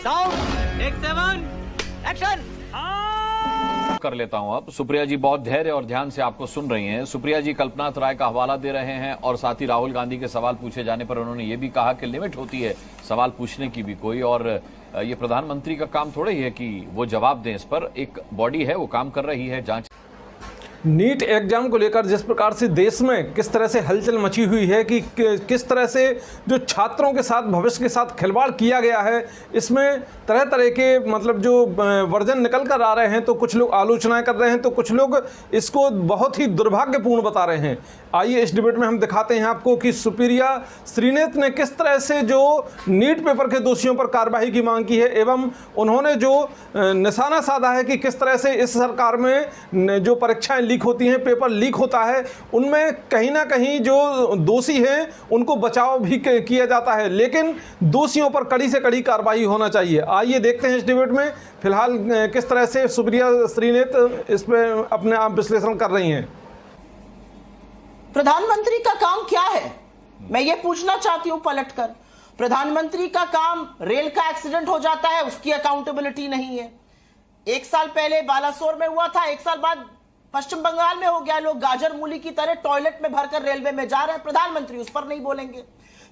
Sound take 7 action. कर लेता हूं। अब सुप्रिया जी बहुत धैर्य और ध्यान से आपको सुन रही हैं। सुप्रिया जी कल्पनाथ राय का हवाला दे रहे हैं और साथ ही राहुल गांधी के सवाल पूछे जाने पर उन्होंने ये भी कहा कि लिमिट होती है सवाल पूछने की भी कोई, और ये प्रधानमंत्री का काम थोड़ा ही है कि वो जवाब दें। इस पर एक बॉडी है, वो काम कर रही है, जांच। नीट एग्जाम को लेकर जिस प्रकार से देश में किस तरह से हलचल मची हुई है कि किस तरह से जो छात्रों के साथ भविष्य के साथ खिलवाड़ किया गया है, इसमें तरह तरह के मतलब जो वर्जन निकल कर आ रहे हैं, तो कुछ लोग आलोचनाएं कर रहे हैं, तो कुछ लोग इसको बहुत ही दुर्भाग्यपूर्ण बता रहे हैं। आइए इस डिबेट में हम दिखाते हैं आपको कि सुप्रिया श्रीनेत ने किस तरह से जो नीट पेपर के दोषियों पर कार्रवाई की मांग की है, एवं उन्होंने जो निशाना साधा है कि किस तरह से इस सरकार में जो परीक्षाएं लीक होती हैं, पेपर लीक होता है, उनमें कहीं ना कहीं जो दोषी हैं उनको बचाव भी किया जाता है, लेकिन दोषियों पर कड़ी से कड़ी कार्रवाई होना चाहिए। आइए देखते हैं इस डिबेट में फिलहाल किस तरह से सुप्रिया श्रीनेत इस पर अपने आप विश्लेषण कर रही हैं। प्रधानमंत्री का काम क्या है, मैं ये पूछना चाहती हूं पलटकर। प्रधानमंत्री का काम रेल का एक्सीडेंट हो जाता है, उसकी अकाउंटेबिलिटी नहीं है। 1 साल पहले बालासोर में हुआ था, 1 साल बाद पश्चिम बंगाल में हो गया। लोग गाजर मूली की तरह टॉयलेट में भरकर रेलवे में जा रहे हैं, प्रधानमंत्री उस पर नहीं बोलेंगे।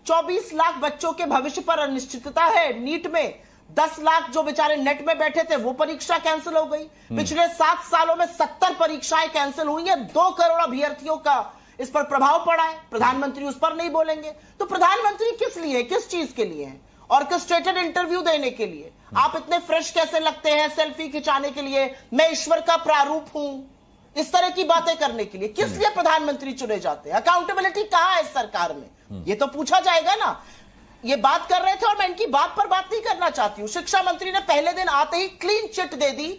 24 लाख बच्चों के भविष्य पर अनिश्चितता है। नीट में 10 लाख जो बेचारे नेट में बैठे थे वो परीक्षा कैंसिल हो गई। पिछले 7 सालों में 70 परीक्षाएं कैंसिल हुई है। 2 करोड़ अभ्यर्थियों का इस पर प्रभाव पड़ा है, प्रधानमंत्री उस पर नहीं बोलेंगे। तो प्रधानमंत्री किस लिए, किस चीज के लिए है? ऑर्केस्ट्रेटेड इंटरव्यू देने के लिए? आप इतने फ्रेश कैसे लगते हैं सेल्फी खिंचाने के लिए? मैं ईश्वर का प्रारूप हूं, इस तरह की बातें करने के लिए किस लिए प्रधानमंत्री चुने जाते हैं? अकाउंटेबिलिटी कहां है इस सरकार में, ये तो पूछा जाएगा ना। ये बात कर रहे थे और मैं इनकी बात पर बात नहीं करना चाहती हूं। शिक्षा मंत्री ने पहले दिन आते ही क्लीन चिट दे दी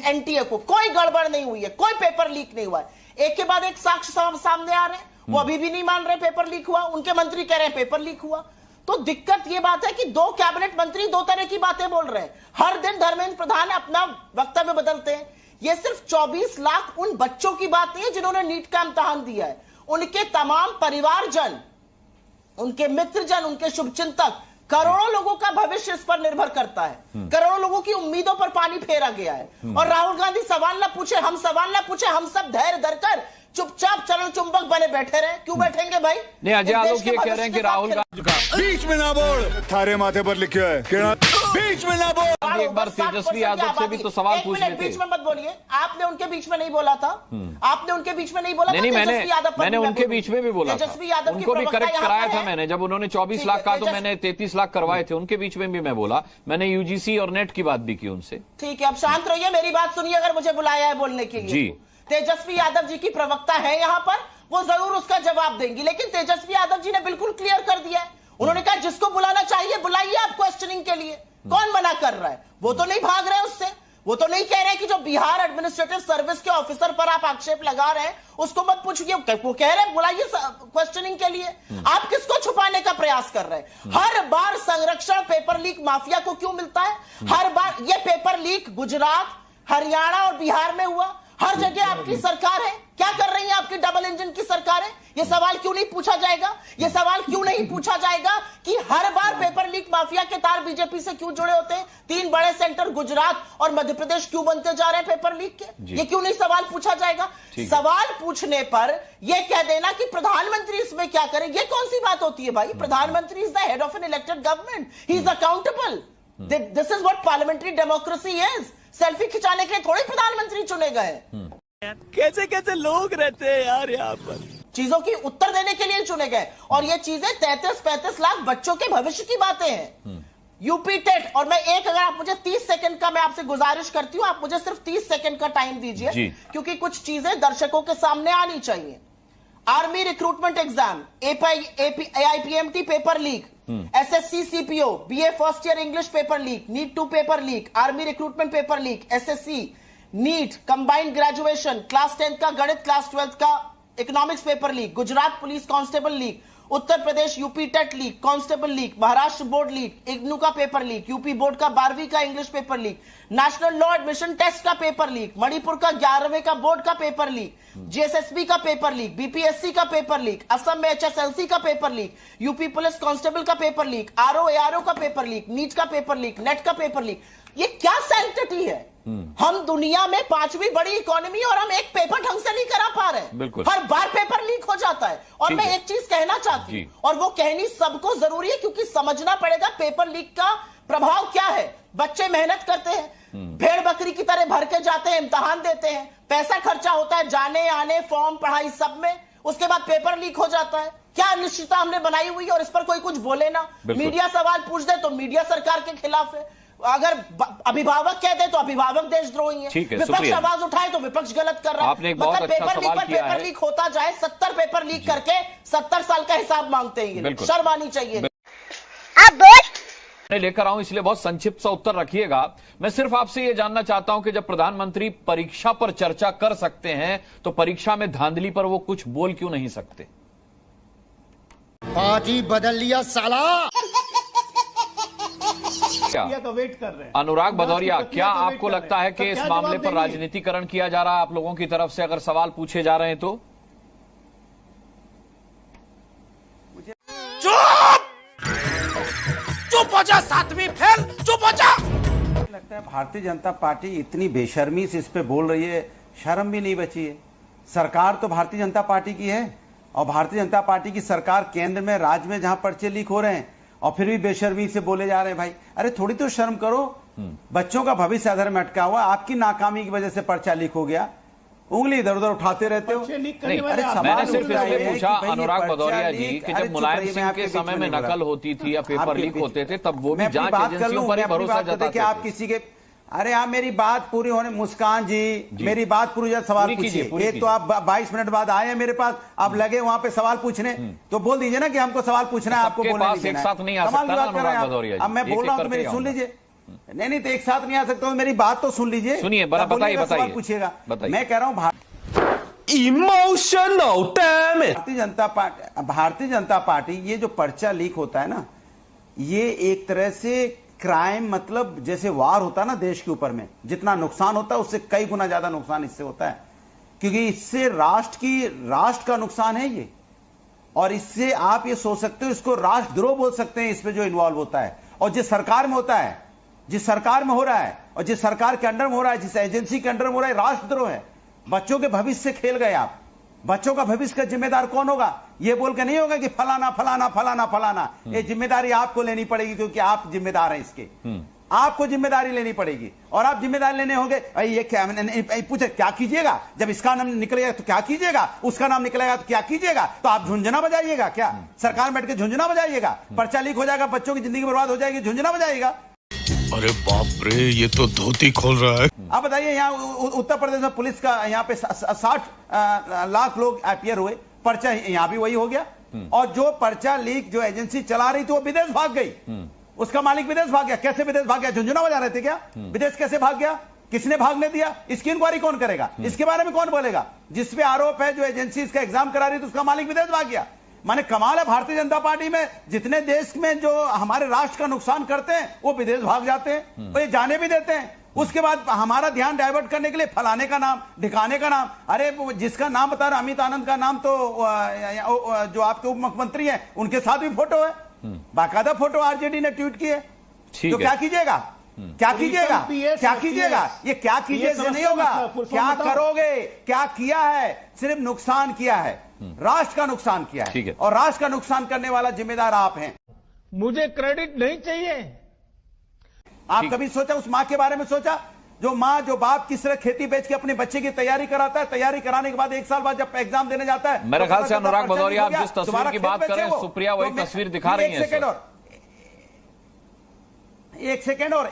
एनटीए को, कोई गड़बड़ नहीं हुई है, कोई पेपर लीक नहीं हुआ है। एक के बाद एक साक्ष्य सामने आ रहे हैं, वो अभी भी नहीं मान रहे पेपर लीक हुआ, उनके मंत्री कह रहे हैं पेपर लीक हुआ। तो दिक्कत ये बात है कि 2 कैबिनेट मंत्री 2 तरह की बातें बोल रहे हैं। हर दिन धर्मेंद्र प्रधान अपना वक्तव्य बदलते हैं। ये सिर्फ 24 लाख उन बच्चों की बात नहीं है जिन्होंने नीट का इम्तिहान दिया है, उनके तमाम परिवारजन, उनके मित्रजन, उनके शुभचिंतक, करोड़ों लोगों का भविष्य इस पर निर्भर करता है। करोड़ों लोगों की उम्मीदों पर पानी फेरा गया है। और राहुल गांधी सवाल ना पूछे, हम सवाल ना पूछे, हम सब धैर्य धरकर चुपचाप चरण चुंबक बने बैठे रहे। क्यों बैठेंगे भाई? नहीं, अजय आलोक ये कह रहे हैं कि राहुल गांधी बीच में ना बोल, थारे माथे पर लिखे है बीच में ना बोल। एक बार तेजस्वी यादव से भी तो सवाल पूछ लेते। बीच में मत बोलिए, आपने उनके बीच में नहीं बोला था, आपने उनके बीच में नहीं बोला। नहीं, मैंने उनके बीच में भी बोला था, उनको भी करेक्ट कराया था मैंने। जब उन्होंने 24 लाख कहा तो मैंने 33 लाख करवाए थे, उनके बीच में भी मैं बोला। मैंने यूजीसी और नेट की बात भी की उनसे। ठीक है, अब शांत रहिए, मेरी बात सुनिए। अगर मुझे बुलाया है बोलने के लिए जी, तेजस्वी यादव जी की प्रवक्ता है यहाँ पर, वो जरूर उसका जवाब देंगी। लेकिन तेजस्वी यादव जी ने बिल्कुल क्लियर कर दिया है, उन्होंने कहा जिसको बुलाना चाहिए बुलाइए आप क्वेश्चनिंग के लिए। कौन मना कर रहा है? वो तो नहीं भाग रहे उससे, वो तो नहीं कह रहे कि जो बिहार एडमिनिस्ट्रेटिव सर्विस के ऑफिसर पर आप आक्षेप लगा रहे हैं उसको मत पूछिए। वो कह रहे हैं बुलाइए क्वेश्चनिंग के लिए। आप किसको छुपाने का प्रयास कर रहे हैं? हर बार संरक्षण पेपर लीक माफिया को क्यों मिलता है? हर बार ये पेपर लीक गुजरात, हरियाणा और बिहार में हुआ। हर जगह आपकी सरकार है, क्या कर रही है आपकी डबल इंजन की सरकार है? ये सवाल क्यों नहीं पूछा जाएगा? ये सवाल क्यों नहीं पूछा जाएगा कि हर बार पेपर लीक माफिया के तार बीजेपी से क्यों जुड़े होते हैं? 3 बड़े सेंटर गुजरात और मध्य प्रदेश क्यों बनते जा रहे हैं पेपर लीक के? ये क्यों नहीं सवाल पूछा जाएगा? सवाल पूछने पर यह कह देना कि प्रधानमंत्री इसमें क्या करे, ये कौन सी बात होती है भाई? प्रधानमंत्री is the head of an elected government, he is accountable. This is what parliamentary democracy is. Selfie खिंचाने के लिए थोड़ी प्रधानमंत्री चुने गए। कैसे कैसे लोग रहते हैं यार यहाँ पर, चीजों की उत्तर देने के लिए चुने गए। और ये चीजें 33-35 लाख बच्चों के भविष्य की बातें हैं। यूपी टेट, और मैं अगर आप मुझे 30 सेकंड का मैं आपसे गुजारिश करती हूं, आप मुझे सिर्फ 30 सेकंड का टाइम दीजिए, क्योंकि कुछ चीजें दर्शकों के सामने आनी चाहिए। Army recruitment exam, AIPMT paper leak, SSC CPO BA first year English paper leak, NEET 2 paper leak, army recruitment paper leak, SSC NEET combined graduation, class 10 का गणित, क्लास 12 का economics paper leak, Gujarat police constable leak, Uttar Pradesh UP TET leak, constable leak, Maharashtra board leak, IGNOU का paper leak, UP board का 12वीं का English paper leak, national law admission test का paper leak, Manipur का 11वें का बोर्ड का पेपर लीक, जीएसएसबी का पेपर लीक, बीपीएससी का पेपर लीक, असम में एचएसएलसी का paper leak, UP police constable का पेपर लीक, आरओ एआरओ का पेपर लीक, नीट का पेपर लीक, नेट का पेपर लीक। ये क्या सैंक्टिटी है? हम दुनिया में 5वीं बड़ी इकोनॉमी और हम एक पेपर ढंग से नहीं करा पा रहे। बिल्कुल। हर बार पेपर लीक हो जाता है। और मैं एक चीज कहना चाहती हूं, और वो कहनी सबको जरूरी है, क्योंकि समझना पड़ेगा पेपर लीक का प्रभाव क्या है। बच्चे मेहनत करते हैं, भेड़ बकरी की तरह भर के जाते हैं, इम्तिहान देते हैं, पैसा खर्चा होता है जाने आने, फॉर्म, पढ़ाई सब में, उसके बाद पेपर लीक हो जाता है। क्या अनिश्चितता हमने बनाई हुई है और इस पर कोई कुछ बोले ना। मीडिया सवाल पूछ दे तो मीडिया सरकार के खिलाफ है, अगर अभिभावक कह दे तो अभिभावक देशद्रोही है, विपक्ष आवाज उठाए तो विपक्ष गलत कर रहा है। आपने एक बहुत अच्छा सवाल किया है। पेपर लीक होता जाए, 70 पेपर लीक करके 70 साल का हिसाब मांगते हैं। शर्म आनी चाहिए। मैं लेकर आऊं, इसलिए बहुत संक्षिप्त सा उत्तर रखिएगा। मैं सिर्फ आपसे यह जानना चाहता हूं कि जब प्रधानमंत्री परीक्षा पर चर्चा कर सकते हैं तो परीक्षा में धांधली पर वो कुछ बोल क्यों नहीं सकते? पार्टी बदल लिया साला। तो वेट कर रहे हैं। अनुराग भदौरिया, क्या आपको लगता है कि इस मामले पर राजनीतिकरण किया जा रहा है आप लोगों की तरफ से, अगर सवाल पूछे जा रहे हैं तो? चुप हो जा, 7वीं फेल, चुप हो जा। लगता है भारतीय जनता पार्टी इतनी बेशर्मी से इस पे बोल रही है, शर्म भी नहीं बची है। सरकार तो भारतीय जनता पार्टी की है और भारतीय जनता पार्टी की सरकार केंद्र में, राज्य में जहां पर्चे लीक हो रहे हैं और फिर भी बेशर्मी से बोले जा रहे हैं। भाई अरे थोड़ी तो शर्म करो। बच्चों का भविष्य अधर में अटका हुआ, आपकी नाकामी की वजह से पर्चा लीक हो गया, उंगली इधर उधर उठाते रहते हो। मैंने सिर्फ इसलिए पूछा अनुराग भदौरिया जी कि जब मुलायम सिंह के समय में नकल होती थी या पेपर लीक होते थे तब वो भी जांच एजेंसियों पर ही भरोसा जताते थे। आप किसी के, अरे आप मेरी बात पूरी होने, मुस्कान जी मेरी बात पूरी, सवाल पूछिए। एक तो आप 22 मिनट बाद आए हैं मेरे पास, आप लगे वहां पे सवाल पूछने, तो बोल दीजिए ना कि हमको सवाल पूछना है, आपको बोलने एक साथ नहीं आ सकता। अब मैं बोल रहा हूँ तो मेरी सुन लीजिए। नहीं तो एक साथ नहीं आ सकता, मेरी बात तो सुन लीजिए। सुनिए, बताइए, पूछिएगा। मैं कह रहा हूँ emotional damn it. Bharatiya Janata party ये जो पर्चा लीक होता है ना, ये एक तरह से क्राइम, मतलब जैसे वार होता है ना देश के ऊपर में, जितना नुकसान होता है उससे कई गुना ज्यादा नुकसान इससे होता है, क्योंकि इससे राष्ट्र का नुकसान है ये। और इससे आप ये सोच सकते हो, इसको राष्ट्रद्रोह बोल सकते हैं, इसमें जो इन्वॉल्व होता है। और जिस सरकार में होता है, जिस सरकार में हो रहा है और जिस सरकार के अंडर में हो रहा है, जिस एजेंसी के अंडर में हो रहा है, राष्ट्रद्रोह है। बच्चों के भविष्य से खेल गए आप। बच्चों का भविष्य का जिम्मेदार कौन होगा? ये बोल के नहीं होगा कि फलाना फलाना फलाना फलाना। ये जिम्मेदारी आपको लेनी पड़ेगी, क्योंकि आप जिम्मेदार हैं इसके। आपको जिम्मेदारी लेनी पड़ेगी और आप जिम्मेदारी लेने होंगे। ये क्या पूछे, क्या कीजिएगा जब इसका नाम निकलेगा तो क्या कीजिएगा, उसका नाम निकलेगा तो क्या कीजिएगा? तो आप झुंझुना बजाइएगा क्या? सरकार में बैठ के झुंझुना बजाइएगा? पर्चा लीक हो जाएगा, बच्चों की जिंदगी बर्बाद हो जाएगी, झुंझुना बजाइएगा? अरे बाप रे, ये तो धोती खोल रहा है। आप बताइए, यहाँ उत्तर प्रदेश में पुलिस का यहाँ पे 60 लाख लोग अपियर हुए, पर्चा यहाँ भी वही हो गया। और जो पर्चा लीक जो एजेंसी चला रही थी वो विदेश भाग गई, उसका मालिक विदेश भाग गया। कैसे विदेश भाग गया? झुंझुना बजा रहे थे क्या? विदेश कैसे भाग गया? किसने भागने दिया? इसकी इंक्वायरी कौन करेगा? इसके बारे में कौन बोलेगा? जिसपे आरोप है, जो एजेंसी इसका एग्जाम करा रही थी, उसका मालिक विदेश भाग गया। माने कमाल है भारतीय जनता पार्टी में, जितने देश में जो हमारे राष्ट्र का नुकसान करते हैं वो विदेश भाग जाते हैं, वो ये जाने भी देते हैं। उसके बाद हमारा ध्यान डाइवर्ट करने के लिए फलाने का नाम, ढिकाने का नाम। अरे जिसका नाम बता रहा, अमित आनंद का नाम तो जो आपके उप मुख्यमंत्री हैं उनके साथ भी फोटो है, बाकायदा फोटो आरजेडी ने ट्वीट की है। तो क्या कीजिएगा? क्या कीजिएगा? क्या कीजिएगा? ये क्या कीजिए से नहीं होगा। क्या करोगे? क्या किया है? सिर्फ नुकसान किया है, राष्ट्र का नुकसान किया है, और राष्ट्र का नुकसान करने वाला जिम्मेदार आप हैं। मुझे क्रेडिट नहीं चाहिए। आप कभी सोचा, उस मां के बारे में सोचा, जो मां, जो बाप किस तरह खेती बेच के अपने बच्चे की तैयारी कराता है, तैयारी कराने के बाद 1 साल बाद जब एग्जाम देने जाता है, मेरे ख्याल से अनुराग भदौरिया, आप जिस तस्वीर की बात कर रहे हैं, सुप्रिया वही तस्वीर दिखा रही है। एक सेकेंड और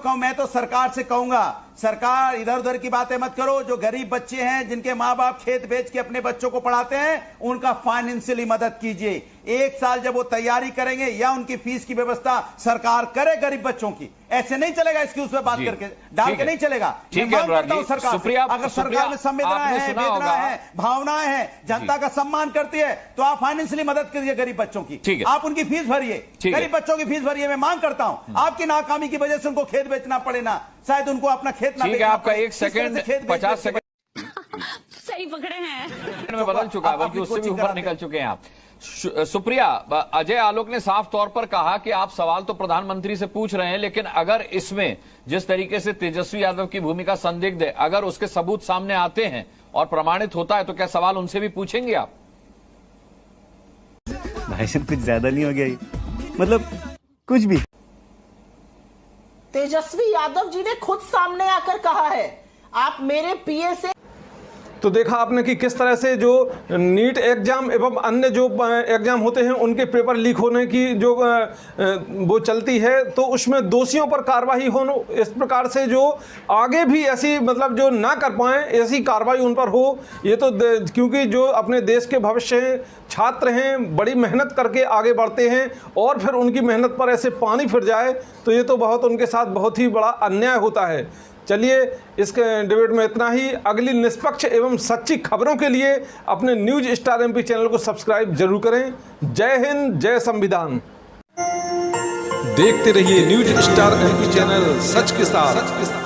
मैं तो सरकार से कहूंगा, सरकार इधर उधर की बातें मत करो। जो गरीब बच्चे हैं, जिनके माँ बाप खेत बेच के अपने बच्चों को पढ़ाते हैं, उनका फाइनेंशियली मदद कीजिए। एक साल जब वो तैयारी करेंगे या उनकी फीस की व्यवस्था सरकार करे गरीब बच्चों की, ऐसे नहीं चलेगा। इसकी उस पर बात करके डाल के नहीं चलेगा। ठीक है अनुराग जी। सरकार सुप्रिया, अगर सरकार में संवेदनाएं हैं, वेदनाएं हैं, भावनाएं हैं, जनता का सम्मान करती है, तो आप फाइनेंशियली मदद करिए गरीब बच्चों की। आप उनकी फीस भरिए, गरीब बच्चों की फीस भरिए। मैं मांग करता हूं, आपकी नाकामी की वजह से उनको खेत बेचना पड़े ना, शायद उनको अपना खेत ना बेचना। आपका 1 सेकंड 50 सेकंड सही पकड़े हैं में बदल चुका है, बल्कि उससे भी ऊपर निकल चुके हैं आप। सुप्रिया, अजय आलोक ने साफ तौर पर कहा कि आप सवाल तो प्रधानमंत्री से पूछ रहे हैं, लेकिन अगर इसमें जिस तरीके से तेजस्वी यादव की भूमिका संदिग्ध है, अगर उसके सबूत सामने आते हैं और प्रमाणित होता है, तो क्या सवाल उनसे भी पूछेंगे आप? भाई साहब कुछ ज्यादा नहीं हो गया ये? मतलब कुछ भी। तेजस्वी यादव जी ने खुद सामने आकर कहा है, आप मेरे पीए से। तो देखा आपने कि किस तरह से जो नीट एग्जाम एवं अन्य जो एग्जाम होते हैं उनके पेपर लीक होने की जो वो चलती है, तो उसमें दोषियों पर कार्रवाई हो। इस प्रकार से जो आगे भी ऐसी मतलब जो ना कर पाएं, ऐसी कार्रवाई उन पर हो। ये तो क्योंकि जो अपने देश के भविष्य हैं, छात्र हैं, बड़ी मेहनत करके आगे बढ़ते हैं, और फिर उनकी मेहनत पर ऐसे पानी फिर जाए, तो ये तो बहुत उनके साथ बहुत ही बड़ा अन्याय होता है। चलिए, इस डिबेट में इतना ही। अगली निष्पक्ष एवं सच्ची खबरों के लिए अपने न्यूज स्टार एमपी चैनल को सब्सक्राइब जरूर करें। जय हिंद, जय संविधान। देखते रहिए न्यूज स्टार एमपी चैनल, सच के साथ।